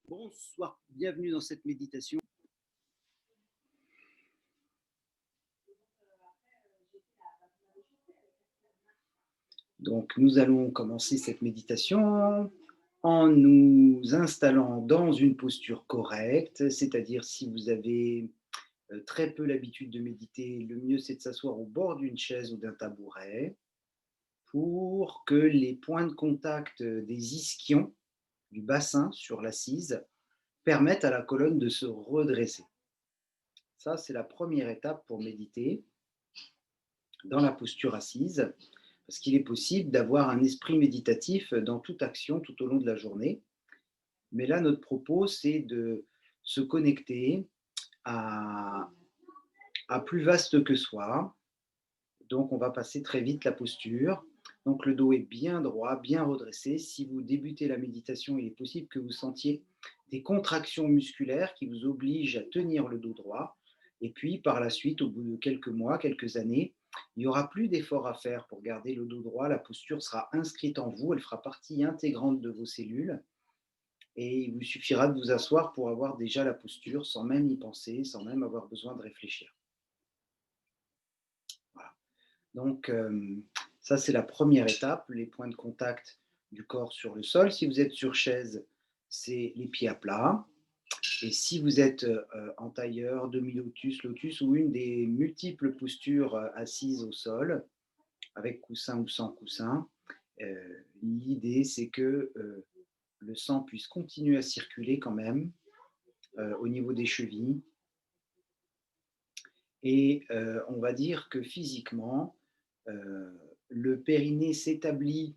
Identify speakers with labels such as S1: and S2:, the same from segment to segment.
S1: Bonsoir, bienvenue dans cette méditation. Donc, nous allons commencer cette méditation en nous installant dans une posture correcte, c'est-à-dire si vous avez très peu l'habitude de méditer, le mieux c'est de s'asseoir au bord d'une chaise ou d'un tabouret pour que les points de contact des ischions du bassin sur l'assise permettent à la colonne de se redresser. Ça, c'est la première étape pour méditer dans la posture assise, parce qu'il est possible d'avoir un esprit méditatif dans toute action tout au long de la journée. Mais là, notre propos, c'est de se connecter à, plus vaste que soi. Donc, on va passer très vite la posture. Donc, le dos est bien droit, bien redressé. Si vous débutez la méditation, il est possible que vous sentiez des contractions musculaires qui vous obligent à tenir le dos droit. Et puis, par la suite, au bout de quelques mois, quelques années, il n'y aura plus d'effort à faire pour garder le dos droit. La posture sera inscrite en vous, elle fera partie intégrante de vos cellules. Et il vous suffira de vous asseoir pour avoir déjà la posture sans même y penser, sans même avoir besoin de réfléchir. Voilà. Donc, ça, c'est la première étape, les points de contact du corps sur le sol. Si vous êtes sur chaise, c'est les pieds à plat. Et si vous êtes en tailleur, demi-lotus, lotus ou une des multiples postures assises au sol, avec coussin ou sans coussin, l'idée c'est que le sang puisse continuer à circuler quand même au niveau des chevilles. Et on va dire que physiquement, le périnée s'établit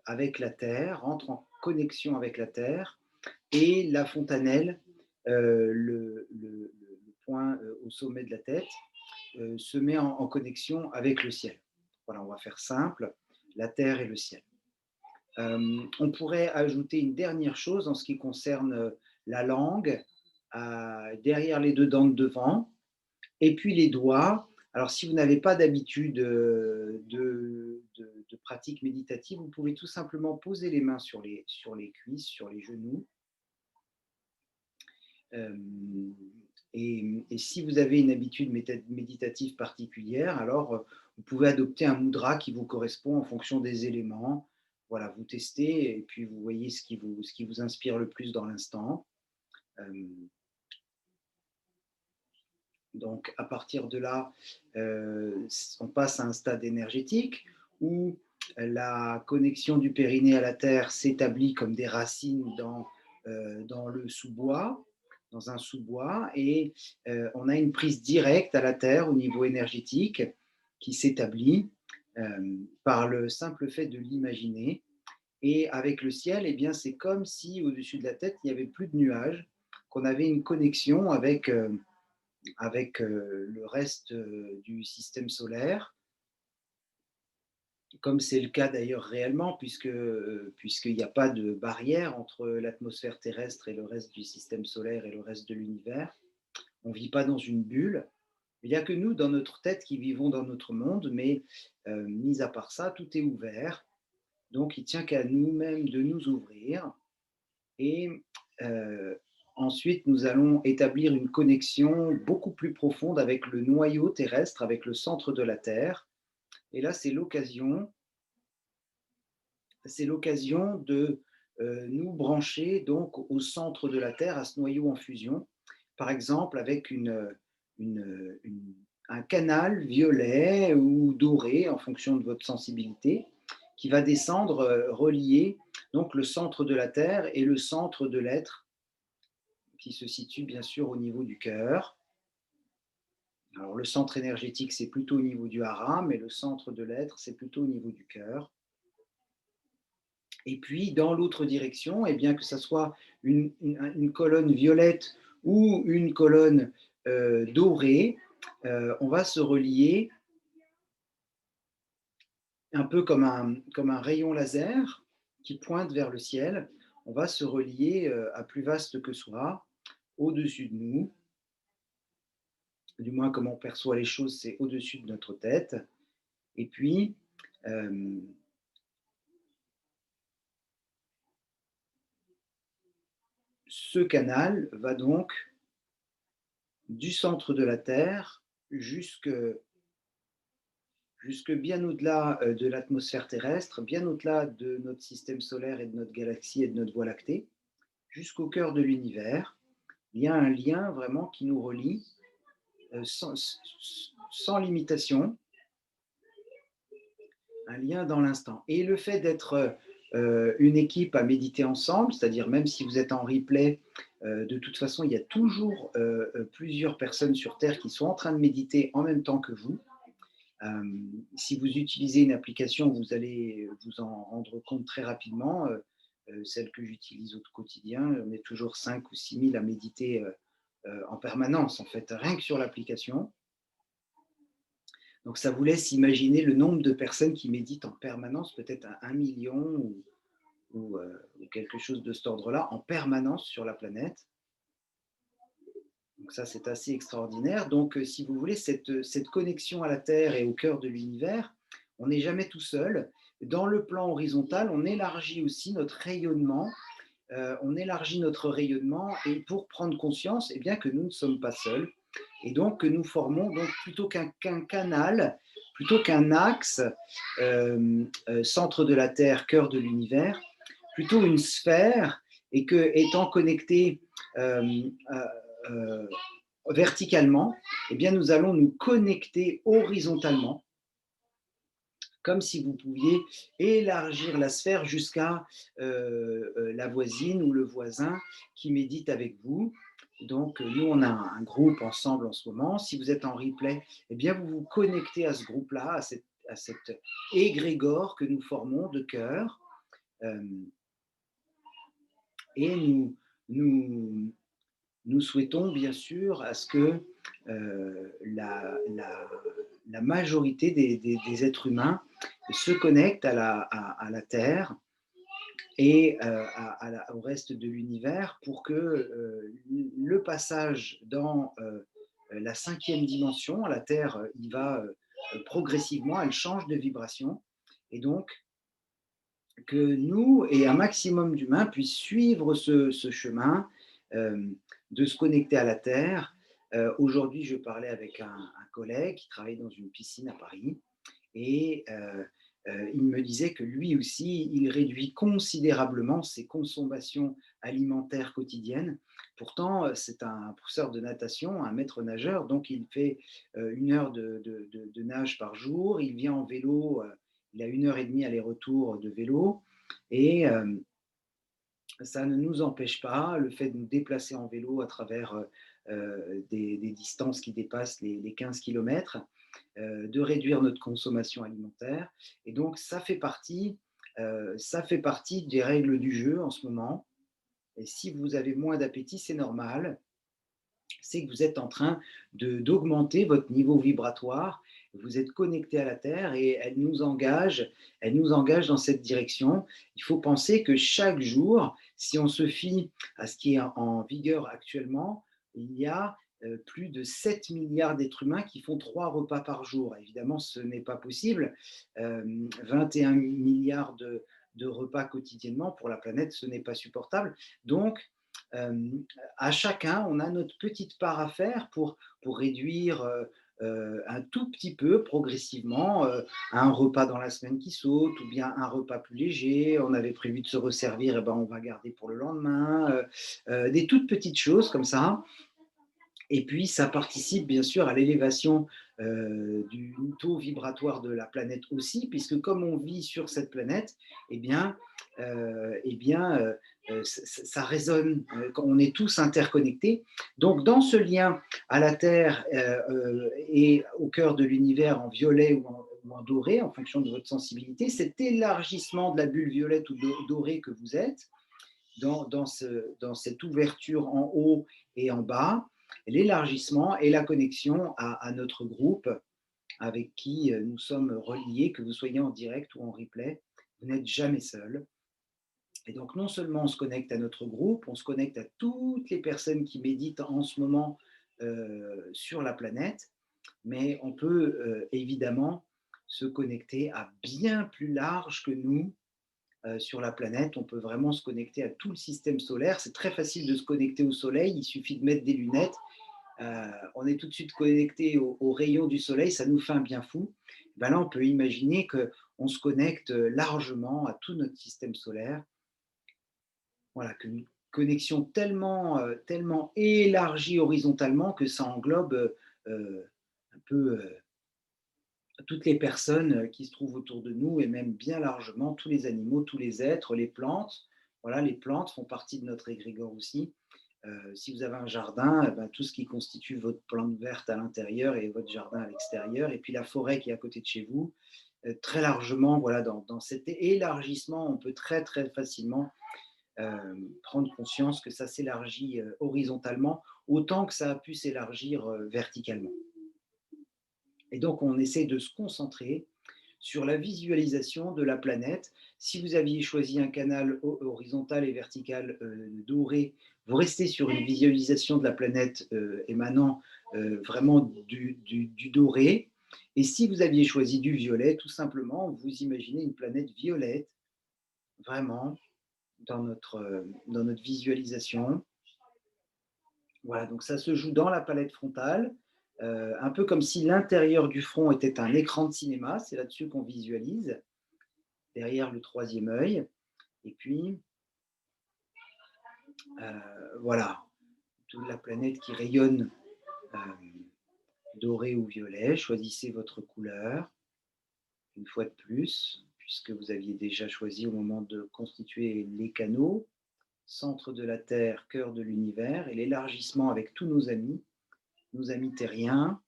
S1: avec la terre, entre en connexion avec la terre, et la fontanelle, le point au sommet de la tête, se met en connexion avec le ciel. Voilà, on va faire simple, la terre et le ciel. On pourrait ajouter une dernière chose en ce qui concerne la langue, derrière les deux dents de devant, et puis les doigts. Alors, si vous n'avez pas d'habitude de pratique méditative, vous pouvez tout simplement poser les mains sur les cuisses, sur les genoux. Et si vous avez une habitude méditative particulière, alors vous pouvez adopter un mudra qui vous correspond en fonction des éléments. Voilà, vous testez et puis vous voyez ce qui vous inspire le plus dans l'instant. Donc, à partir de là, on passe à un stade énergétique où la connexion du périnée à la terre s'établit comme des racines dans le sous-bois, dans un sous-bois, et on a une prise directe à la terre au niveau énergétique qui s'établit par le simple fait de l'imaginer. Et avec le ciel, eh bien, c'est comme si au-dessus de la tête, il n'y avait plus de nuages, qu'on avait une connexion avec le reste du système solaire, comme c'est le cas d'ailleurs réellement, puisqu'il n'y a pas de barrière entre l'atmosphère terrestre et le reste du système solaire et le reste de l'univers. On ne vit pas dans une bulle. Il n'y a que nous, dans notre tête, qui vivons dans notre monde, mais mis à part ça, tout est ouvert. Donc, il ne tient qu'à nous-mêmes de nous ouvrir. Et ensuite, nous allons établir une connexion beaucoup plus profonde avec le noyau terrestre, avec le centre de la Terre. Et là, c'est l'occasion de nous brancher donc au centre de la Terre, à ce noyau en fusion, par exemple avec un canal violet ou doré en fonction de votre sensibilité, qui va descendre, relier donc le centre de la Terre et le centre de l'être, qui se situe bien sûr au niveau du cœur. Alors le centre énergétique, c'est plutôt au niveau du hara, mais le centre de l'être, c'est plutôt au niveau du cœur. Et puis, dans l'autre direction, eh bien, que ce soit une colonne violette ou une colonne dorée, on va se relier un peu comme un rayon laser qui pointe vers le ciel. On va se relier à plus vaste que soi, au-dessus de nous. Du moins, comme on perçoit les choses, c'est au-dessus de notre tête. Et puis, ce canal va donc du centre de la Terre jusque bien au-delà de l'atmosphère terrestre, bien au-delà de notre système solaire et de notre galaxie et de notre Voie lactée, jusqu'au cœur de l'univers. Il y a un lien vraiment qui nous relie sans limitation, un lien dans l'instant. Et le fait d'être une équipe à méditer ensemble, c'est-à-dire même si vous êtes en replay, de toute façon, il y a toujours plusieurs personnes sur Terre qui sont en train de méditer en même temps que vous. Si vous utilisez une application, vous allez vous en rendre compte très rapidement. Celle que j'utilise au quotidien, on est toujours 5 ou 6 000 à méditer en permanence, en fait, rien que sur l'application. Donc ça vous laisse imaginer le nombre de personnes qui méditent en permanence, peut-être à 1 million ou quelque chose de cet ordre-là, en permanence sur la planète. Donc ça, c'est assez extraordinaire. Donc, si vous voulez, cette connexion à la Terre et au cœur de l'univers, on n'est jamais tout seul. Dans le plan horizontal, on élargit aussi notre rayonnement. On élargit notre rayonnement et pour prendre conscience eh bien, que nous ne sommes pas seuls et donc que nous formons donc plutôt qu'un canal, plutôt qu'un axe, centre de la Terre, cœur de l'univers, plutôt une sphère et que étant connectés euh, euh, verticalement, eh bien, nous allons nous connecter horizontalement, comme si vous pouviez élargir la sphère jusqu'à la voisine ou le voisin qui médite avec vous. Donc, nous, on a un groupe ensemble en ce moment. Si vous êtes en replay, eh bien, vous vous connectez à ce groupe-là, à cette égrégore que nous formons de cœur. Et nous souhaitons bien sûr à ce que la majorité des êtres humains se connectent à la Terre et au reste de l'univers pour que le passage dans la 5e dimension, la Terre y va progressivement, elle change de vibration et donc que nous et un maximum d'humains puissent suivre ce chemin, de se connecter à la Terre. Aujourd'hui, je parlais avec un collègue qui travaille dans une piscine à Paris et il me disait que lui aussi, il réduit considérablement ses consommations alimentaires quotidiennes. Pourtant, c'est un professeur de natation, un maître nageur, donc il fait 1 heure de nage par jour, il vient en vélo, il a 1 heure et demie aller-retour de vélo, et ça ne nous empêche pas, le fait de nous déplacer en vélo à travers des distances qui dépassent les 15 km, de réduire notre consommation alimentaire. Et donc, ça fait partie des règles du jeu en ce moment. Et si vous avez moins d'appétit, c'est normal. C'est que vous êtes en train d'augmenter votre niveau vibratoire. Vous êtes connecté à la Terre et elle nous engage dans cette direction. Il faut penser que chaque jour, si on se fie à ce qui est en vigueur actuellement, il y a plus de 7 milliards d'êtres humains qui font 3 repas par jour. Évidemment, ce n'est pas possible. 21 milliards de repas quotidiennement pour la planète, ce n'est pas supportable. Donc, euh, à chacun, on a notre petite part à faire pour réduire un tout petit peu progressivement un repas dans la semaine qui saute ou bien un repas plus léger. On avait prévu de se resservir, et ben on va garder pour le lendemain. Des toutes petites choses comme ça. Et puis, ça participe bien sûr à l'élévation du taux vibratoire de la planète aussi, puisque comme on vit sur cette planète, ça résonne, on est tous interconnectés. Donc, dans ce lien à la Terre et au cœur de l'univers en violet ou en doré, en fonction de votre sensibilité, cet élargissement de la bulle violette ou dorée que vous êtes, dans cette ouverture en haut et en bas, l'élargissement et la connexion à notre groupe avec qui nous sommes reliés, que vous soyez en direct ou en replay, vous n'êtes jamais seul. Et donc non seulement on se connecte à notre groupe, on se connecte à toutes les personnes qui méditent en ce moment sur la planète, mais on peut évidemment se connecter à bien plus large que nous, sur la planète. On peut vraiment se connecter à tout le système solaire. C'est très facile de se connecter au soleil, il suffit de mettre des lunettes. On est tout de suite connecté aux rayons du soleil, ça nous fait un bien fou. Ben là, on peut imaginer qu'on se connecte largement à tout notre système solaire. Voilà, qu'une connexion tellement élargie horizontalement que ça englobe un peu toutes les personnes qui se trouvent autour de nous et même bien largement tous les animaux, tous les êtres, les plantes. Voilà, les plantes font partie de notre égrégore aussi. Si vous avez un jardin, eh ben, tout ce qui constitue votre plante verte à l'intérieur et votre jardin à l'extérieur, et puis la forêt qui est à côté de chez vous, très largement, voilà, dans cet élargissement, on peut très très facilement prendre conscience que ça s'élargit horizontalement autant que ça a pu s'élargir verticalement. Et donc, on essaie de se concentrer sur la visualisation de la planète. Si vous aviez choisi un canal horizontal et vertical doré, vous restez sur une visualisation de la planète émanant vraiment du doré. Et si vous aviez choisi du violet, tout simplement, vous imaginez une planète violette, vraiment, dans notre visualisation. Voilà, donc ça se joue dans la palette frontale, un peu comme si l'intérieur du front était un écran de cinéma, c'est là-dessus qu'on visualise, derrière le troisième œil. Et puis, voilà, toute la planète qui rayonne euh, doré ou violet. Choisissez votre couleur, une fois de plus, puisque vous aviez déjà choisi au moment de constituer les canaux, centre de la Terre, cœur de l'univers, et l'élargissement avec tous nos amis terriens,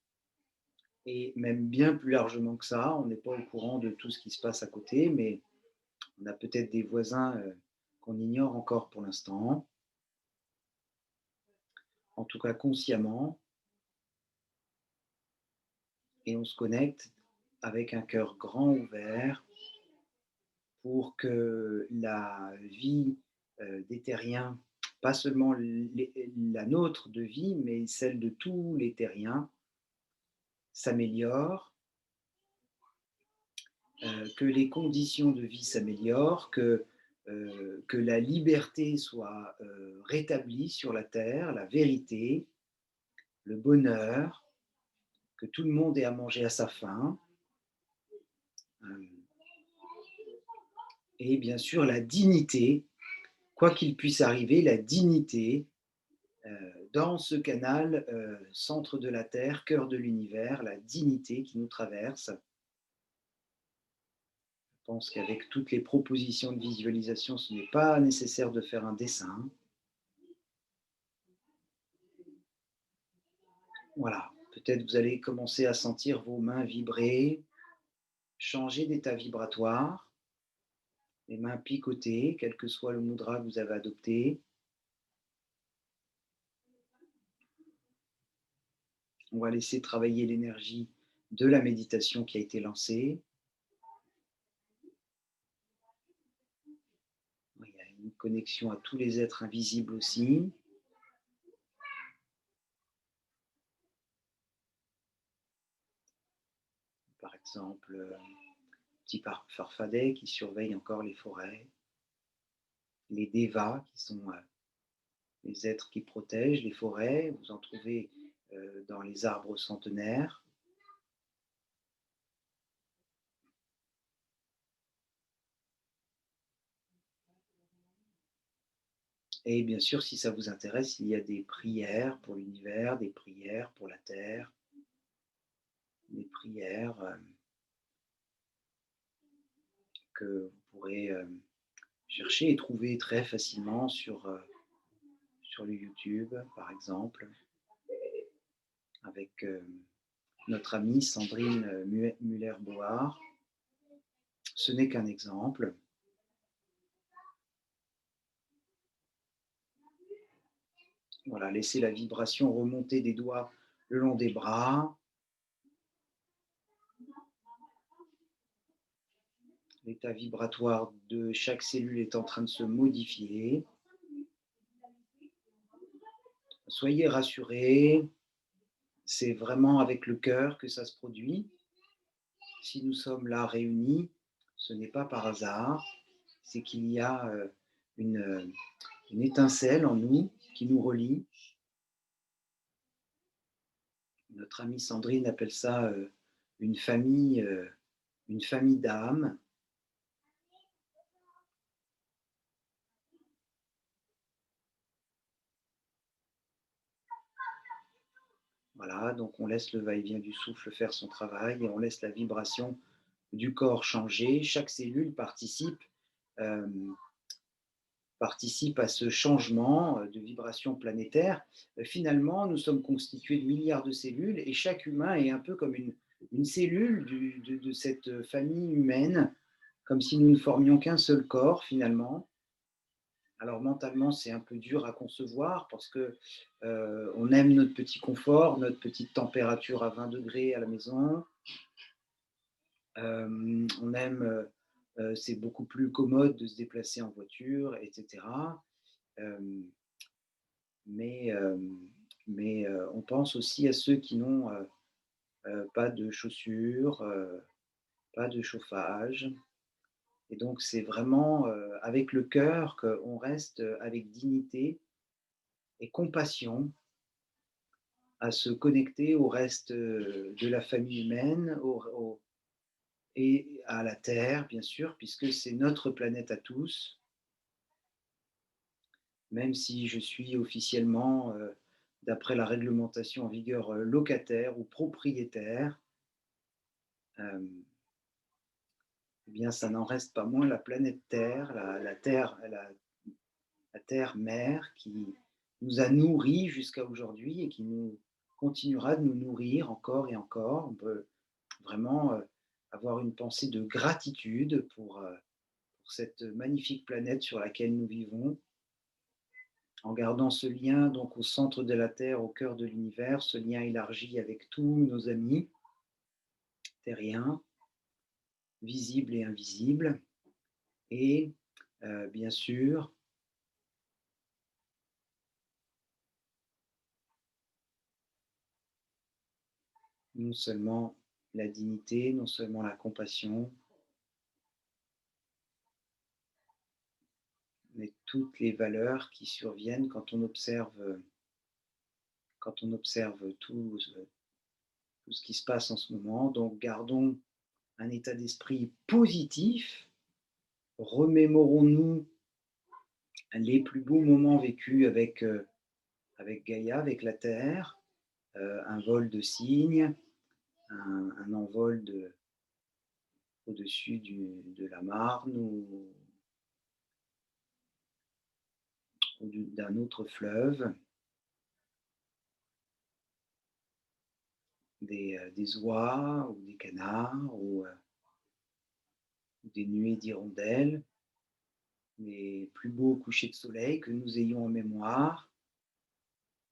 S1: et même bien plus largement que ça. On n'est pas au courant de tout ce qui se passe à côté, mais on a peut-être des voisins qu'on ignore encore pour l'instant, en tout cas consciemment, et on se connecte avec un cœur grand ouvert pour que la vie des terriens, pas seulement la nôtre de vie, mais celle de tous les terriens, s'améliore, que les conditions de vie s'améliorent, que la liberté soit rétablie sur la terre, la vérité, le bonheur, que tout le monde ait à manger à sa faim, euh, et bien sûr la dignité, quoi qu'il puisse arriver, la dignité dans ce canal centre de la Terre, cœur de l'univers, la dignité qui nous traverse. Je pense qu'avec toutes les propositions de visualisation, ce n'est pas nécessaire de faire un dessin. Voilà, peut-être vous allez commencer à sentir vos mains vibrer, changer d'état vibratoire, les mains picotées, quel que soit le mudra que vous avez adopté. On va laisser travailler l'énergie de la méditation qui a été lancée. Il y a une connexion à tous les êtres invisibles aussi. Par exemple, petit farfadet qui surveille encore les forêts, les devas qui sont les êtres qui protègent les forêts. Vous en trouvez dans les arbres centenaires. Et bien sûr, si ça vous intéresse, il y a des prières pour l'univers, des prières pour la terre, des prières que vous pourrez chercher et trouver très facilement sur le YouTube, par exemple, avec notre amie Sandrine Muller-Board. Ce n'est qu'un exemple. Voilà, laissez la vibration remonter des doigts le long des bras. L'état vibratoire de chaque cellule est en train de se modifier. Soyez rassurés, c'est vraiment avec le cœur que ça se produit. Si nous sommes là réunis, ce n'est pas par hasard. c'est qu'il y a une étincelle en nous qui nous relie. Notre amie Sandrine appelle ça une famille d'âmes. Voilà, donc on laisse le va-et-vient du souffle faire son travail et on laisse la vibration du corps changer. Chaque cellule euh, participe à ce changement de vibration planétaire. Finalement, nous sommes constitués de milliards de cellules et chaque humain est un peu comme une cellule de cette famille humaine, comme si nous ne formions qu'un seul corps finalement. Alors mentalement, c'est un peu dur à concevoir parce que on aime notre petit confort, notre petite température à 20 degrés à la maison. On aime, c'est beaucoup plus commode de se déplacer en voiture, etc. Euh, mais on pense aussi à ceux qui n'ont pas de chaussures, pas de chauffage. Et donc, c'est vraiment avec le cœur qu'on reste avec dignité et compassion à se connecter au reste de la famille humaine et à la Terre, bien sûr, puisque c'est notre planète à tous, même si je suis officiellement, d'après la réglementation en vigueur, locataire ou propriétaire. Euh, eh bien, ça n'en reste pas moins la planète Terre, la Terre, la Terre-mère qui nous a nourris jusqu'à aujourd'hui et qui nous continuera de nous nourrir encore et encore. On peut vraiment avoir une pensée de gratitude pour cette magnifique planète sur laquelle nous vivons, en gardant ce lien donc au centre de la Terre, au cœur de l'univers, ce lien élargi avec tous nos amis terriens, visibles et invisibles, et bien sûr, non seulement la dignité, non seulement la compassion, mais toutes les valeurs qui surviennent quand on observe tout ce qui se passe en ce moment. Donc gardons un état d'esprit positif, remémorons-nous les plus beaux moments vécus avec Gaïa, avec la Terre, un vol de cygnes, un envol au-dessus de la Marne ou d'un autre fleuve, des oies ou des canards ou des nuées d'hirondelles, les plus beaux couchers de soleil que nous ayons en mémoire.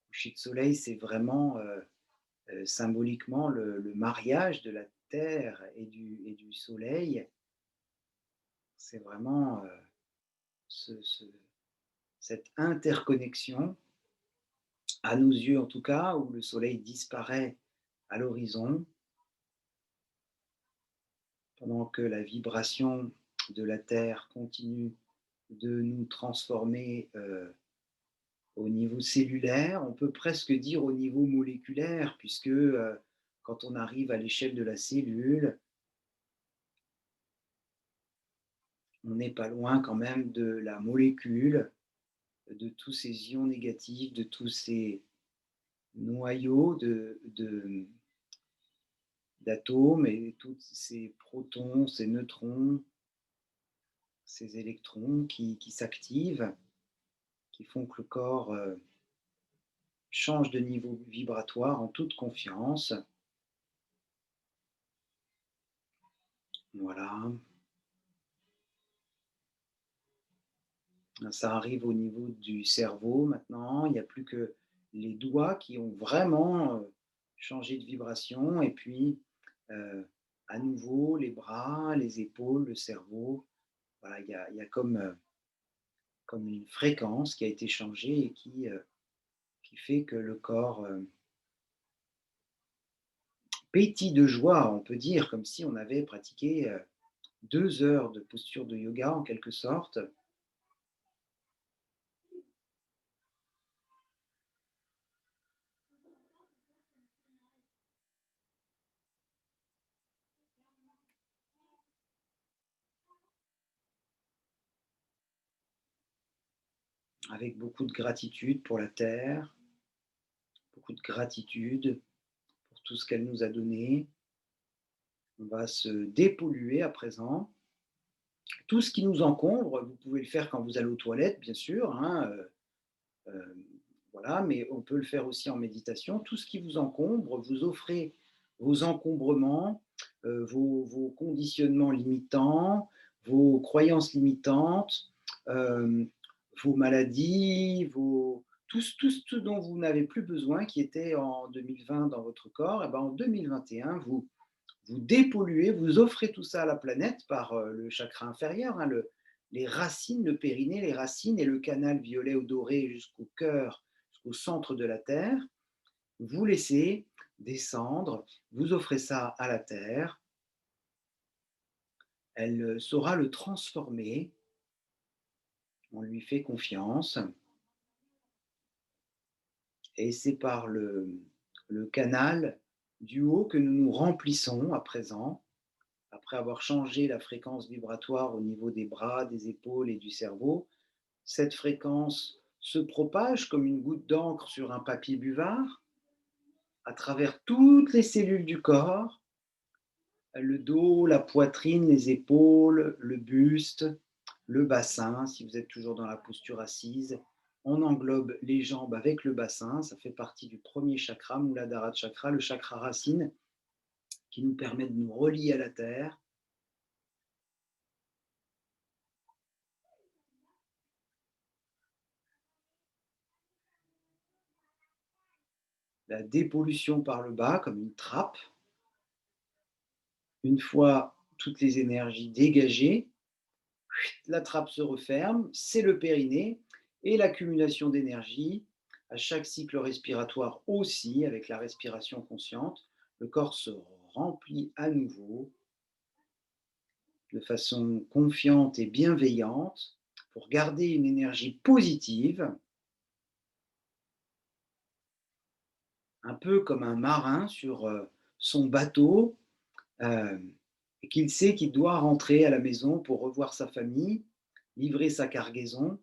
S1: Coucher de soleil, c'est vraiment symboliquement le mariage de la terre et du soleil. C'est vraiment ce, ce, cette interconnexion, à nos yeux en tout cas, où le soleil disparaît à l'horizon, pendant que la vibration de la terre continue de nous transformer au niveau cellulaire, on peut presque dire au niveau moléculaire, puisque quand on arrive à l'échelle de la cellule, on n'est pas loin quand même de la molécule, de tous ces ions négatifs, de tous ces noyaux d'atomes et tous ces protons, ces neutrons, ces électrons qui s'activent, qui font que le corps change de niveau vibratoire en toute confiance. Voilà. Ça arrive au niveau du cerveau maintenant. Il n'y a plus que les doigts qui ont vraiment changé de vibration. Et puis, euh, à nouveau, les bras, les épaules, le cerveau. Voilà, il y a comme une fréquence qui a été changée et qui fait que le corps pétille de joie, on peut dire, comme si on avait pratiqué 2 heures de posture de yoga en quelque sorte, avec beaucoup de gratitude pour la terre, beaucoup de gratitude pour tout ce qu'elle nous a donné. On va se dépolluer à présent. Tout ce qui nous encombre, vous pouvez le faire quand vous allez aux toilettes, bien sûr, hein, voilà, mais on peut le faire aussi en méditation. Tout ce qui vous encombre, vous offrez vos encombrements, vos conditionnements limitants, vos croyances limitantes, euh, vos maladies, tout ce dont vous n'avez plus besoin, qui était en 2020 dans votre corps, et ben en 2021, vous dépolluez, vous offrez tout ça à la planète par le chakra inférieur, hein, les racines, le périnée, les racines et le canal violet ou doré jusqu'au cœur, jusqu'au centre de la Terre. Vous laissez descendre, vous offrez ça à la Terre, elle saura le transformer, on lui fait confiance, et c'est par le canal du haut que nous nous remplissons à présent, après avoir changé la fréquence vibratoire au niveau des bras, des épaules et du cerveau. Cette fréquence se propage comme une goutte d'encre sur un papier buvard à travers toutes les cellules du corps, le dos, la poitrine, les épaules, le buste, le bassin, si vous êtes toujours dans la posture assise. On englobe les jambes avec le bassin, ça fait partie du premier chakra, Muladhara chakra, le chakra racine, qui nous permet de nous relier à la terre. La dépollution par le bas, comme une trappe. Une fois toutes les énergies dégagées, la trappe se referme, c'est le périnée, et l'accumulation d'énergie à chaque cycle respiratoire aussi, avec la respiration consciente, le corps se remplit à nouveau de façon confiante et bienveillante pour garder une énergie positive, un peu comme un marin sur son bateau, euh, et qu'il sait qu'il doit rentrer à la maison pour revoir sa famille, livrer sa cargaison.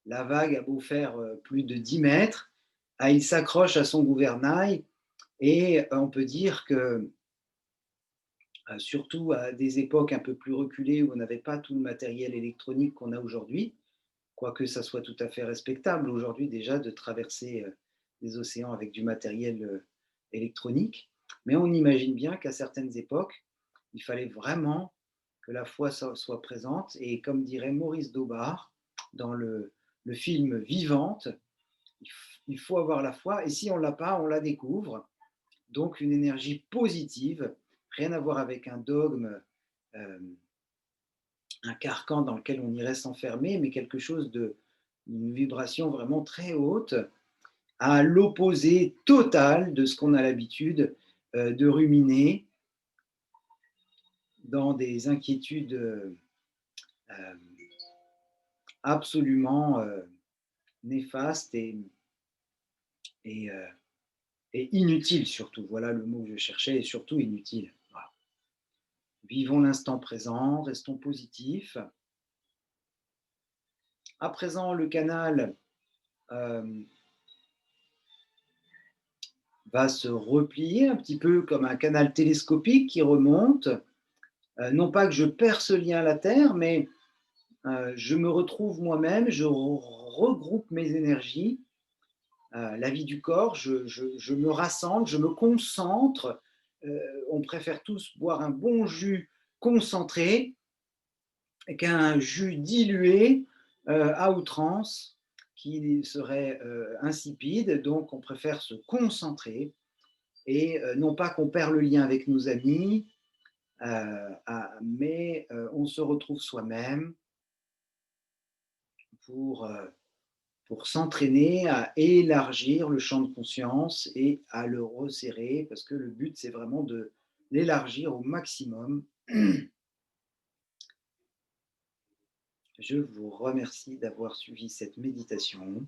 S1: La vague a beau faire plus de 10 mètres, il s'accroche à son gouvernail, et on peut dire que, surtout à des époques un peu plus reculées où on n'avait pas tout le matériel électronique qu'on a aujourd'hui, quoique ça soit tout à fait respectable aujourd'hui déjà de traverser des océans avec du matériel électronique, mais on imagine bien qu'à certaines époques, il fallait vraiment que la foi soit présente, et comme dirait Maurice Daubard dans le film Vivante, il faut avoir la foi, et si on ne l'a pas, on la découvre. Donc une énergie positive, rien à voir avec un dogme, euh, un carcan dans lequel on irait s'enfermer, mais quelque chose une vibration vraiment très haute, à l'opposé total de ce qu'on a l'habitude de ruminer dans des inquiétudes absolument néfastes et, euh, et inutiles surtout. Voilà le mot que je cherchais, et surtout inutile. Voilà. Vivons l'instant présent, restons positifs. À présent, le canal euh, va se replier un petit peu comme un canal télescopique qui remonte. Non pas que je perce ce lien à la Terre, mais je me retrouve moi-même, je regroupe mes énergies, la vie du corps, je me rassemble, je me concentre. On préfère tous boire un bon jus concentré qu'un jus dilué à outrance qui serait insipide. Donc on préfère se concentrer, et non pas qu'on perd le lien avec nos amis, mais on se retrouve soi-même pour, euh, pour s'entraîner à élargir le champ de conscience et à le resserrer, parce que le but, c'est vraiment de l'élargir au maximum Je vous remercie d'avoir suivi cette méditation.